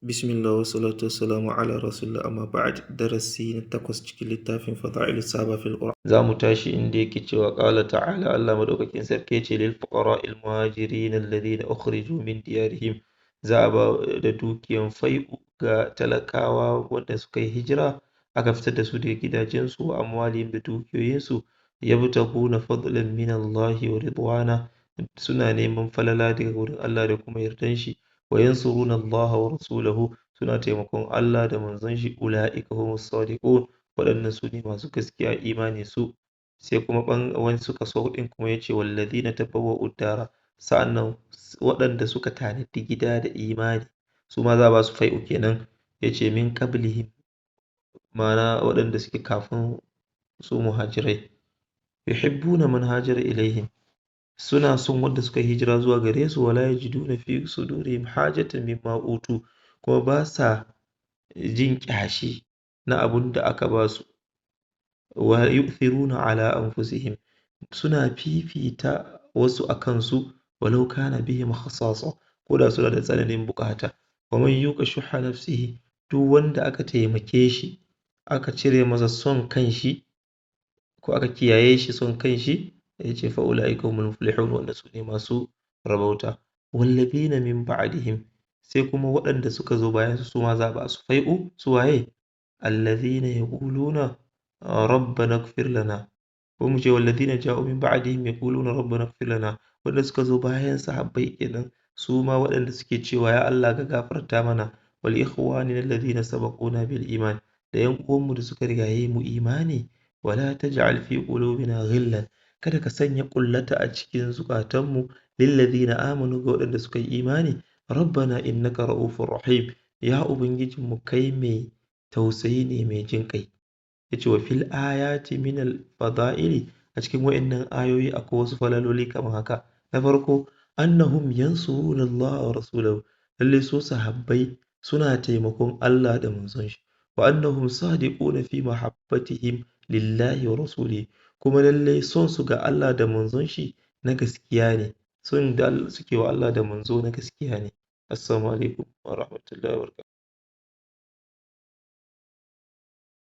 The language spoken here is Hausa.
Bismillah wa salatu wa salamu ala rasulillah amma ba'd darasi na takwas cikin littafin Fada'ilu Sahaba fil Qur'an. Za mu tashi inda yake cewa qala ta'ala Allah madaukakin sarki ce lil fuqara'il muhajirin alladhina ukhriju min diyarihim, za a ba da dukiyan fai'u ga talakawa wanda suka yi hijira aka fitar da su daga gidajensu wa amwalihim da dukiyoyinsu, yabtaguna fadlan min Allah wa ridwana, suna neman falala daga wurin Allah da kuma yardan shi. Wa yansuruna Allah wa rasulahu, suna taimakon Allah da manzon shi, ula'ika humus sadiqun, waɗannan su ne masu gaskiya imani su. Sai kuma wani suka so ɗin kuma yace walladhina tabawwa'ud dara, sa'annan waɗanda suka tanadi gida da imani su ma za a ba su fai'u kenan, yace min qablihim, ma'ana waɗanda suke kafin su muhajirai, yuhibbuna man hajara ilaihim, suna son wanda suka hijira zuwa gare su, wala yajiduna fi sudurihim hajatan mimma utu, kuma ba sa jin ƙyashi na abun da aka ba su, wa yu'thiruna ala anfusihim, suna fifita wasu a kansu, walau kana bihim khasasa, ko da suna da tsananin bukata. Wa man yuqa shuhha nafsihi, duk wanda aka taimake shi aka cire masa son kanshi ko aka kiyaye shi son kanshi, ya ce fa ulaika humul muflihun, wanda su ne masu rabauta. Wallazina min ba'dihim, sai kuma waɗanda suka zo bayan su ma za a ba su fai'u, su waye? Allazina yaquluna rabbana ighfir lana, ko mu ce wallazina ja'u min ba'dihim yaquluna rabbana ighfir lana, wanda suka zo bayan sahabbai kenan, su ma waɗanda suke cewa ya Allah ka gafarta mana, wal ikhwanina alladhina sabaquna bil iman, da yan uwanmu da suka rigaye mu imani, wala taj'al fi qulubina ghillan, kada ka sanya ƙullata a cikin zukatanmu, lillazina amanu, ga waɗanda suka yi imani, rabbana innaka ra'ufur rahim, ya ubangijinmu kai mai tausayi ne mai jin kai. Yace wa fil ayati min al fada'ili, a cikin wa'annan ayoyi akwai wasu falaloli kamar haka. Na farko, annahum yansuruna Allah wa rasulahu, lalle su sahabbai suna taimakon Allah da manzon shi, wa annahum sadiquna fi mahabbatihim lillahi wa rasulihi, kuma lalle son su ga Allah da manzon shi na gaskiya ne, son da suke wa Allah da manzo na gaskiya ne. Assalamu alaikum wa rahmatullahi wa barakatuh.